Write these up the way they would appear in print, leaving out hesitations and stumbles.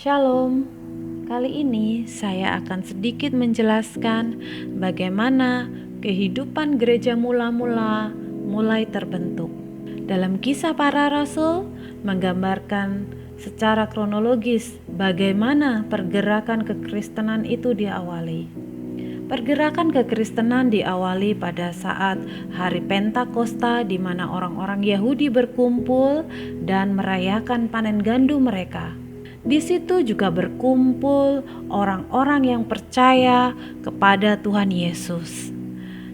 Shalom, kali ini saya akan sedikit menjelaskan bagaimana kehidupan gereja mula-mula mulai terbentuk. Dalam Kisah Para Rasul menggambarkan secara kronologis bagaimana pergerakan kekristenan itu diawali. Pergerakan kekristenan diawali pada saat hari Pentakosta, di mana orang-orang Yahudi berkumpul dan merayakan panen gandum mereka. Di situ juga berkumpul orang-orang yang percaya kepada Tuhan Yesus.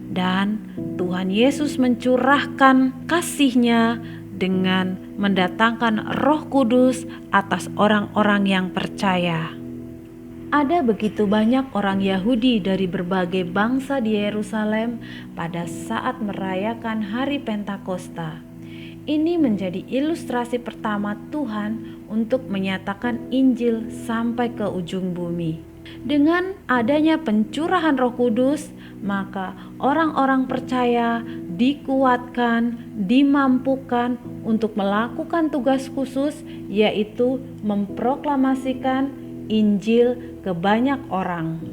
Dan Tuhan Yesus mencurahkan kasih-Nya dengan mendatangkan Roh Kudus atas orang-orang yang percaya. Ada begitu banyak orang Yahudi dari berbagai bangsa di Yerusalem pada saat merayakan hari Pentakosta. Ini menjadi ilustrasi pertama Tuhan untuk menyatakan Injil sampai ke ujung bumi. Dengan adanya pencurahan Roh Kudus, maka orang-orang percaya dikuatkan, dimampukan untuk melakukan tugas khusus, yaitu memproklamasikan Injil ke banyak orang.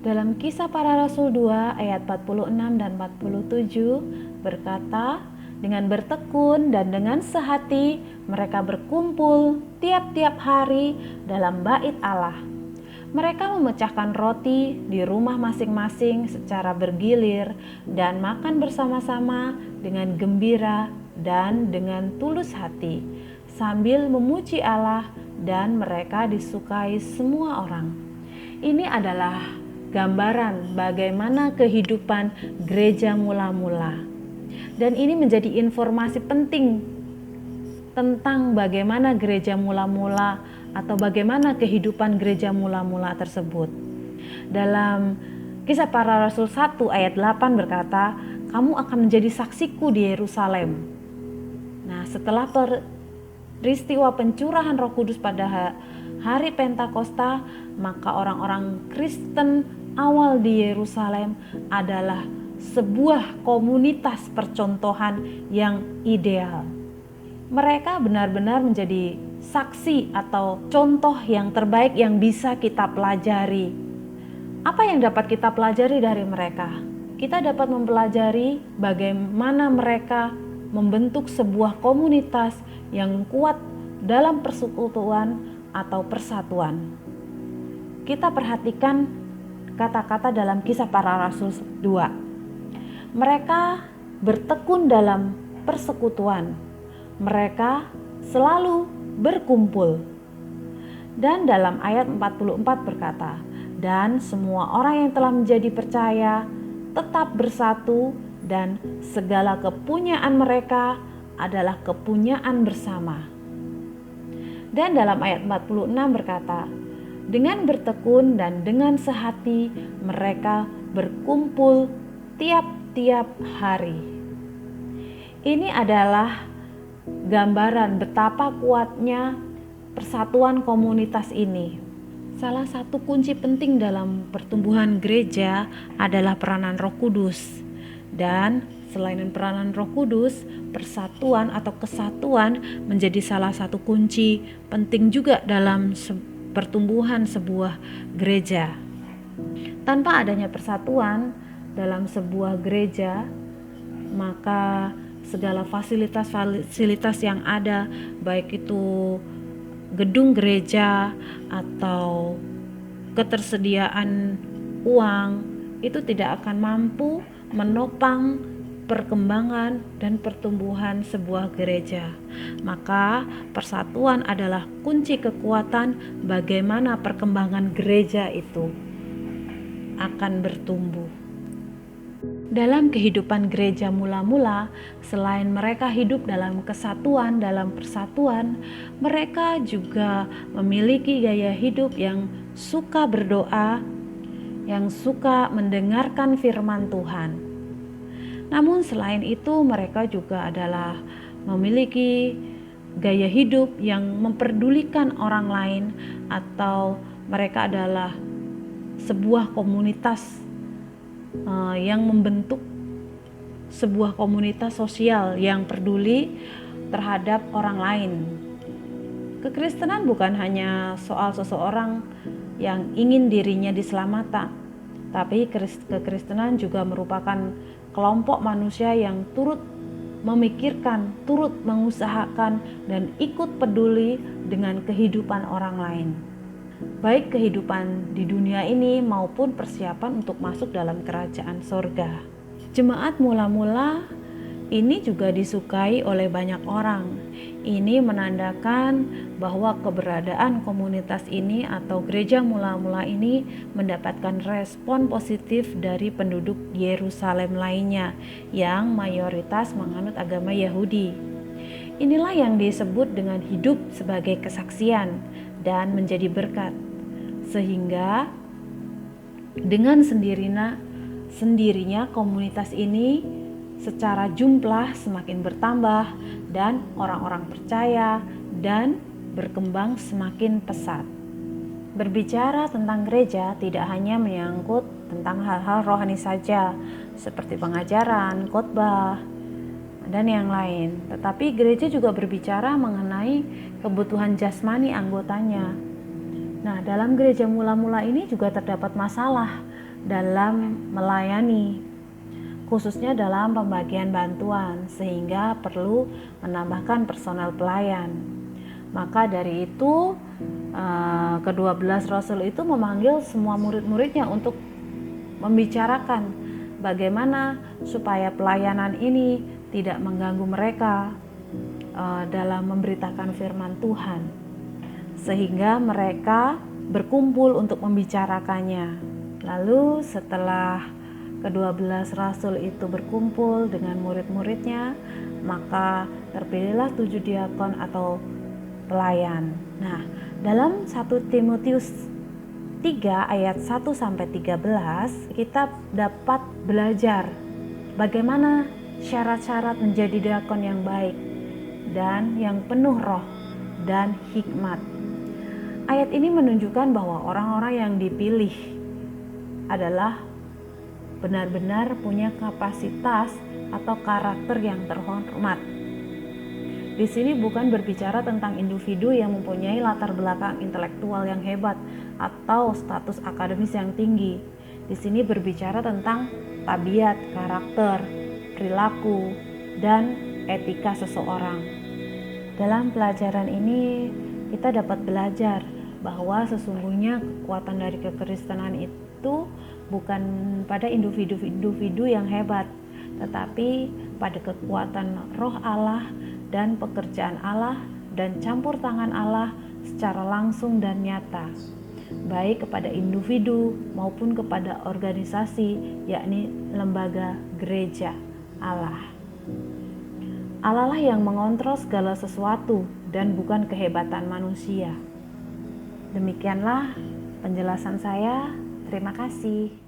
Dalam Kisah Para Rasul 2 ayat 46 dan 47 berkata, dengan bertekun dan dengan sehati mereka berkumpul tiap-tiap hari dalam bait Allah. Mereka memecahkan roti di rumah masing-masing secara bergilir dan makan bersama-sama dengan gembira dan dengan tulus hati, sambil memuji Allah, dan mereka disukai semua orang. Ini adalah gambaran bagaimana kehidupan gereja mula-mula. Dan ini menjadi informasi penting tentang bagaimana gereja mula-mula atau bagaimana kehidupan gereja mula-mula tersebut. Dalam Kisah Para Rasul 1 ayat 8 berkata, "Kamu akan menjadi saksiku di Yerusalem." Nah, setelah peristiwa pencurahan Roh Kudus pada hari Pentakosta, maka orang-orang Kristen awal di Yerusalem adalah sebuah komunitas percontohan yang ideal. Mereka benar-benar menjadi saksi atau contoh yang terbaik yang bisa kita pelajari. Apa yang dapat kita pelajari dari mereka? Kita dapat mempelajari bagaimana mereka membentuk sebuah komunitas yang kuat dalam persekutuan atau persatuan. Kita perhatikan kata-kata dalam Kisah Para Rasul 2. Mereka bertekun dalam persekutuan. Mereka selalu berkumpul. Dan dalam ayat 44 berkata, "Dan semua orang yang telah menjadi percaya tetap bersatu, dan segala kepunyaan mereka adalah kepunyaan bersama." Dan dalam ayat 46 berkata, "Dengan bertekun dan dengan sehati mereka berkumpul tiap hari." Ini adalah gambaran betapa kuatnya persatuan komunitas ini. Salah satu kunci penting dalam pertumbuhan gereja adalah peranan Roh Kudus. Dan selain peranan Roh Kudus, persatuan atau kesatuan menjadi salah satu kunci penting juga dalam pertumbuhan sebuah gereja. Tanpa adanya persatuan dalam sebuah gereja, maka segala fasilitas-fasilitas yang ada, baik itu gedung gereja atau ketersediaan uang, itu tidak akan mampu menopang perkembangan dan pertumbuhan sebuah gereja. Maka persatuan adalah kunci kekuatan bagaimana perkembangan gereja itu akan bertumbuh. Dalam kehidupan gereja mula-mula, selain mereka hidup dalam kesatuan, dalam persatuan, mereka juga memiliki gaya hidup yang suka berdoa, yang suka mendengarkan firman Tuhan. Namun selain itu, mereka juga adalah memiliki gaya hidup yang memperdulikan orang lain, atau mereka adalah sebuah komunitas yang membentuk sebuah komunitas sosial yang peduli terhadap orang lain. Kekristenan bukan hanya soal seseorang yang ingin dirinya diselamatkan, tapi kekristenan juga merupakan kelompok manusia yang turut memikirkan, turut mengusahakan, dan ikut peduli dengan kehidupan orang lain. Baik kehidupan di dunia ini maupun persiapan untuk masuk dalam kerajaan sorga. Jemaat mula-mula ini juga disukai oleh banyak orang. Ini menandakan bahwa keberadaan komunitas ini atau gereja mula-mula ini mendapatkan respon positif dari penduduk Yerusalem lainnya yang mayoritas menganut agama Yahudi. Inilah yang disebut dengan hidup sebagai kesaksian dan menjadi berkat. Sehingga dengan sendirinya komunitas ini secara jumlah semakin bertambah dan orang-orang percaya dan berkembang semakin pesat. Berbicara tentang gereja tidak hanya menyangkut tentang hal-hal rohani saja seperti pengajaran, khotbah, dan yang lain, tetapi gereja juga berbicara mengenai kebutuhan jasmani anggotanya. Nah, dalam gereja mula-mula ini juga terdapat masalah dalam melayani, khususnya dalam pembagian bantuan, sehingga perlu menambahkan personel pelayan. Maka dari itu ke-12 Rasul itu memanggil semua murid-muridnya untuk membicarakan bagaimana supaya pelayanan ini tidak mengganggu mereka dalam memberitakan firman Tuhan, sehingga mereka berkumpul untuk membicarakannya. Lalu setelah ke-12 Rasul itu berkumpul dengan murid-muridnya, maka terpilihlah 7 diakon atau pelayan. Nah, dalam 1 Timotius 3 ayat 1-13 kita dapat belajar bagaimana syarat-syarat menjadi diakon yang baik dan yang penuh roh dan hikmat. Ayat ini menunjukkan bahwa orang-orang yang dipilih adalah benar-benar punya kapasitas atau karakter yang terhormat. Di sini bukan berbicara tentang individu yang mempunyai latar belakang intelektual yang hebat atau status akademis yang tinggi. Di sini berbicara tentang tabiat, karakter, perilaku, dan etika seseorang. Dalam pelajaran ini kita dapat belajar bahwa sesungguhnya kekuatan dari kekristenan itu bukan pada individu-individu yang hebat, tetapi pada kekuatan roh Allah dan pekerjaan Allah dan campur tangan Allah secara langsung dan nyata, baik kepada individu maupun kepada organisasi, yakni lembaga gereja Allah. Allah lah yang mengontrol segala sesuatu dan bukan kehebatan manusia. Demikianlah penjelasan saya. Terima kasih.